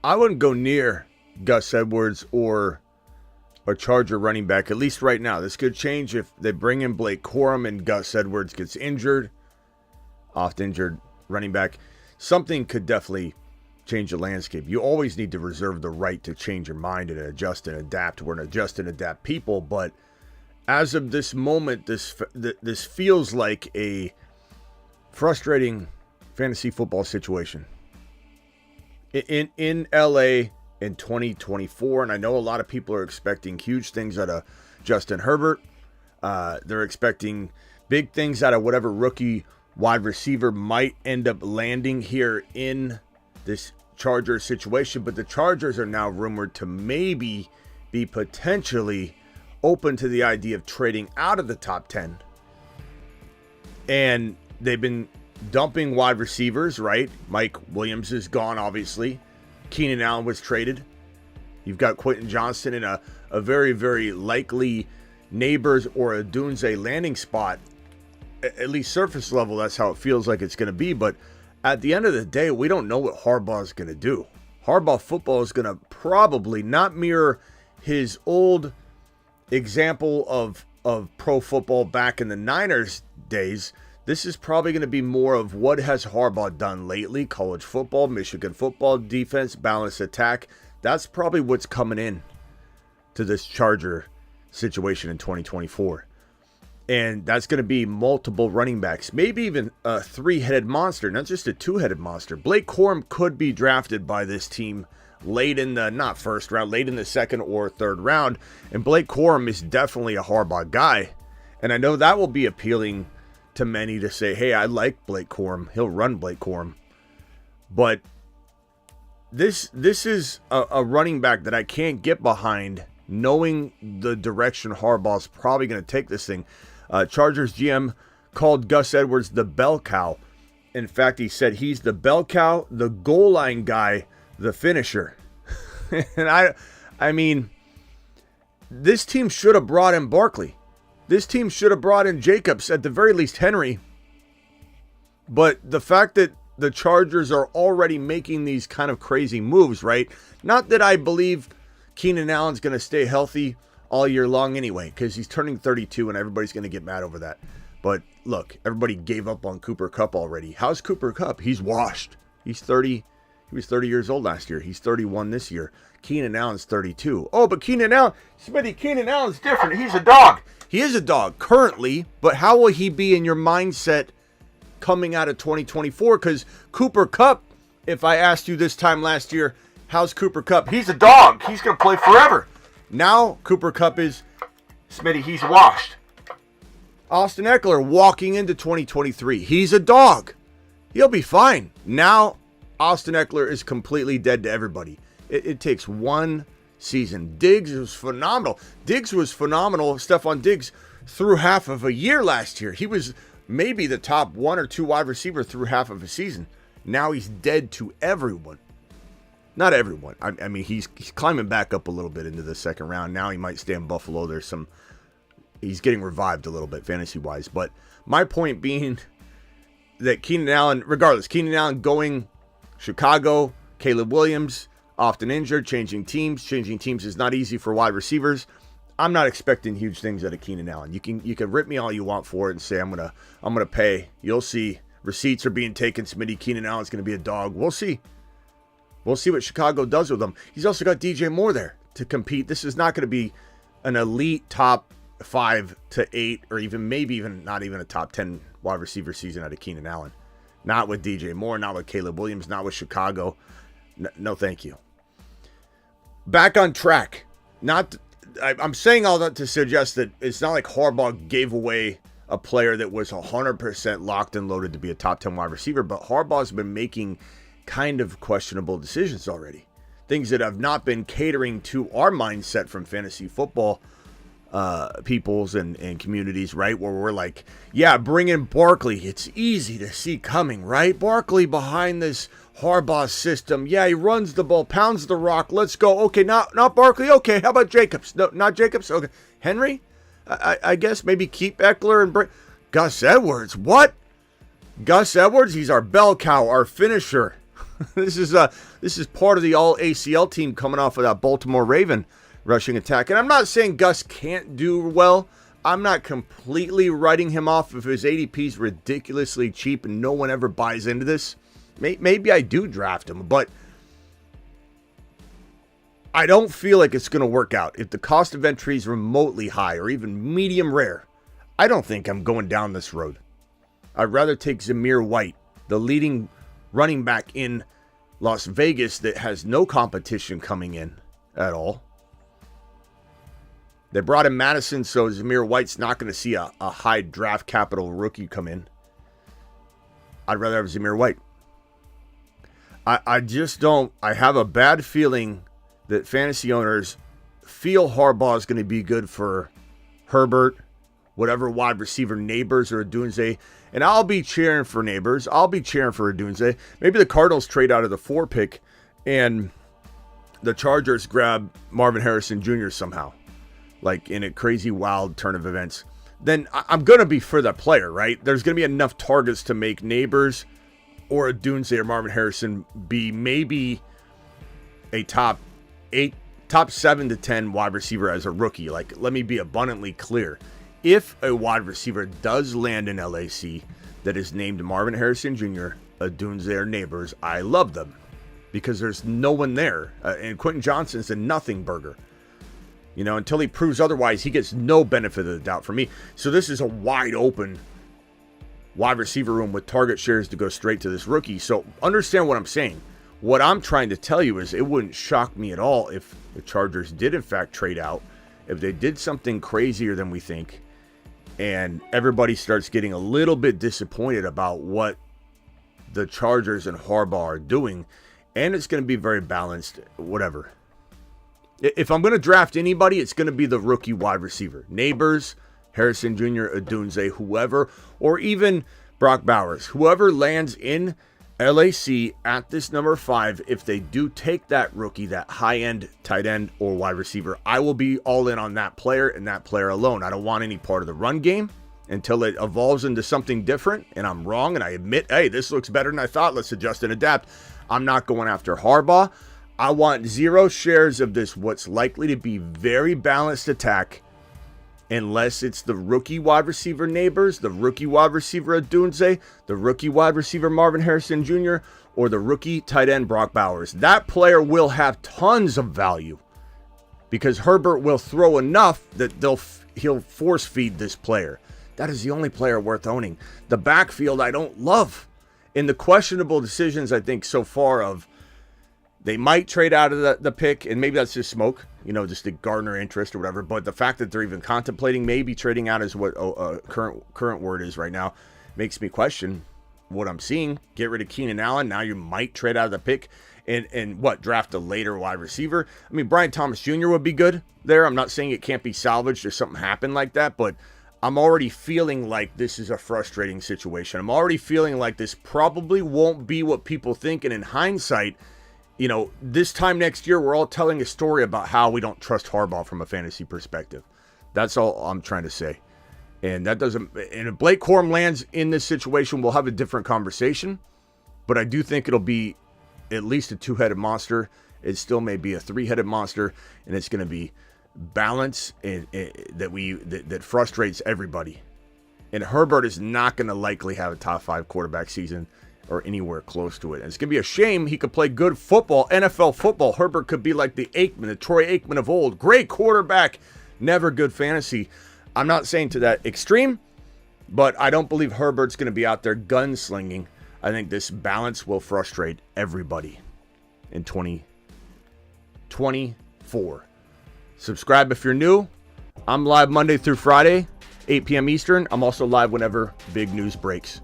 I wouldn't go near Gus Edwards or a Charger running back, at least right now. This could change if they bring in Blake Corum and Gus Edwards gets injured, oft injured running back. Something could definitely change the landscape. You always need to reserve the right to change your mind and adjust and adapt. We're an adjust and adapt people, but as of this moment, this feels like a frustrating fantasy football situation in LA in 2024. And I know a lot of people are expecting huge things out of Justin Herbert. They're expecting big things out of whatever rookie wide receiver might end up landing here in this Chargers situation. But the Chargers are now rumored to maybe be potentially open to the idea of trading out of the top 10. And they've been dumping wide receivers, right? Mike Williams is gone, obviously. Keenan Allen was traded. You've got Quentin Johnston in a very, very likely Neighbors or a Dunze landing spot. At least surface level, that's how it feels like it's going to be. But at the end of the day, we don't know what Harbaugh is going to do. Harbaugh football is going to probably not mirror his old example of pro football back in the Niners days. This is probably going to be more of what has Harbaugh done lately. College football, Michigan football, defense, balanced attack. That's probably what's coming in to this Charger situation in 2024. And that's going to be multiple running backs, maybe even a three-headed monster, not just a two-headed monster. Blake Corum could be drafted by this team late in the, not first round, late in the second or third round. And Blake Corum is definitely a Harbaugh guy. And I know that will be appealing to many to say, hey, I like Blake Corum. He'll run Blake Corum. But this is a running back that I can't get behind, knowing the direction Harbaugh's probably going to take this thing. Chargers GM called Gus Edwards the bell cow. In fact, he said he's the bell cow, the goal line guy, the finisher. And I mean, this team should have brought in Barkley. This team should have brought in Jacobs, at the very least Henry. But the fact that the Chargers are already making these kind of crazy moves, right? Not that I believe Keenan Allen's going to stay healthy all year long anyway, because he's turning 32 and everybody's going to get mad over that. But look, everybody gave up on Cooper Kupp already. How's Cooper Kupp? He's washed. He's 30. He was 30 years old last year. He's 31 this year. Keenan Allen's 32. Oh, but Keenan Allen's different. He's a dog. He is a dog currently, but how will he be in your mindset coming out of 2024? Because Cooper Kupp, if I asked you this time last year, how's Cooper Kupp? He's a dog. He's going to play forever. Now Cooper Kupp is, Smitty, he's washed. Austin Eckler walking into 2023. He's a dog. He'll be fine. Now Austin Eckler is completely dead to everybody. It takes one season. Diggs was phenomenal. Stephon Diggs through half of a year last year. He was maybe the top one or two wide receiver through half of a season. Now he's dead to everyone. Not everyone. I mean, he's climbing back up a little bit into the second round. Now he might stay in Buffalo. He's getting revived a little bit fantasy-wise. But my point being that Keenan Allen, regardless, Keenan Allen going Chicago, Caleb Williams, often injured, changing teams. Changing teams is not easy for wide receivers. I'm not expecting huge things out of Keenan Allen. You can rip me all you want for it and say I'm gonna pay. You'll see. Receipts are being taken. Smitty, Keenan Allen's gonna be a dog. We'll see. We'll see what Chicago does with him. He's also got DJ Moore there to compete. This is not going to be an elite top 5 to 8 or maybe even not even a top 10 wide receiver season out of Keenan Allen. Not with DJ Moore, not with Caleb Williams, not with Chicago. No, thank you. Back on track. I'm saying all that to suggest that it's not like Harbaugh gave away a player that was 100% locked and loaded to be a top 10 wide receiver, but Harbaugh's been making kind of questionable decisions already. Things that have not been catering to our mindset from fantasy football peoples and communities, right? Where we're like, yeah, bring in Barkley. It's easy to see coming, right? Barkley behind this Harbaugh system. Yeah, he runs the ball, pounds the rock. Let's go. Okay, not Barkley. Okay, how about Jacobs? No, not Jacobs. Okay, Henry? I guess maybe keep Eckler and Gus Edwards. What? Gus Edwards? He's our bell cow, our finisher. This is part of the all ACL team coming off of that Baltimore Raven rushing attack. And I'm not saying Gus can't do well. I'm not completely writing him off if his ADP is ridiculously cheap and no one ever buys into this. Maybe I do draft him, but I don't feel like it's going to work out. If the cost of entry is remotely high or even medium rare, I don't think I'm going down this road. I'd rather take Zamir White, the leading running back in Las Vegas that has no competition coming in at all. They brought in Madison, so Zamir White's not going to see a high draft capital rookie come in. I'd rather have Zamir White. I just don't. I have a bad feeling that fantasy owners feel Harbaugh is going to be good for Herbert, whatever wide receiver Neighbors or Odunze. And I'll be cheering for Neighbors. I'll be cheering for Odunze. Maybe the Cardinals trade out of the 4 pick and the Chargers grab Marvin Harrison Jr. somehow, like in a crazy wild turn of events. Then I'm going to be for that player, right? There's going to be enough targets to make Neighbors or Odunze or Marvin Harrison be maybe a top 7 to 10 wide receiver as a rookie. Like, let me be abundantly clear. If a wide receiver does land in LAC that is named Marvin Harrison Jr., Odunze, or Neighbors, I love them because there's no one there. And Quentin Johnston's a nothing burger. You know, until he proves otherwise, he gets no benefit of the doubt from me. So this is a wide open wide receiver room with target shares to go straight to this rookie. So understand what I'm saying. What I'm trying to tell you is it wouldn't shock me at all if the Chargers did in fact trade out, if they did something crazier than we think, and everybody starts getting a little bit disappointed about what the Chargers and Harbaugh are doing, and it's going to be very balanced, whatever. If I'm going to draft anybody, it's going to be the rookie wide receiver. Neighbors, Harrison Jr., Odunze, whoever, or even Brock Bowers. Whoever lands in LAC at this number 5, if they do take that rookie, that high-end tight end or wide receiver, I will be all in on that player and that player alone. I don't want any part of the run game until it evolves into something different, and I'm wrong, and I admit, hey, this looks better than I thought. Let's adjust and adapt. I'm not going after Harbaugh. I want 0 shares of this, what's likely to be very balanced attack, unless it's the rookie wide receiver Neighbors, the rookie wide receiver Odunze, the rookie wide receiver Marvin Harrison Jr., or the rookie tight end Brock Bowers. That player will have tons of value because Herbert will throw enough that he'll force feed this player. That is the only player worth owning. The backfield I don't love. In the questionable decisions, I think so far of they might trade out of the pick, and maybe that's just smoke, you know, just to garner interest or whatever. But the fact that they're even contemplating maybe trading out is what current word is right now makes me question what I'm seeing. Get rid of Keenan Allen. Now you might trade out of the pick and draft a later wide receiver. I mean, Brian Thomas Jr. would be good there. I'm not saying it can't be salvaged or something happened like that, but I'm already feeling like this is a frustrating situation. I'm already feeling like this probably won't be what people think. And in hindsight, you know, this time next year, we're all telling a story about how we don't trust Harbaugh from a fantasy perspective. That's all I'm trying to say. And that doesn't, and if Blake Corum lands in this situation, we'll have a different conversation. But I do think it'll be at least a 2-headed monster. It still may be a 3-headed monster, and it's going to be balance that frustrates everybody. And Herbert is not going to likely have a top 5 quarterback season or anywhere close to it. And it's going to be a shame. He could play good football, NFL football. Herbert could be like the Aikman, the Troy Aikman of old. Great quarterback, never good fantasy. I'm not saying to that extreme, but I don't believe Herbert's going to be out there gunslinging. I think this balance will frustrate everybody in 2024. Subscribe if you're new. I'm live Monday through Friday, 8 p.m. Eastern. I'm also live whenever big news breaks.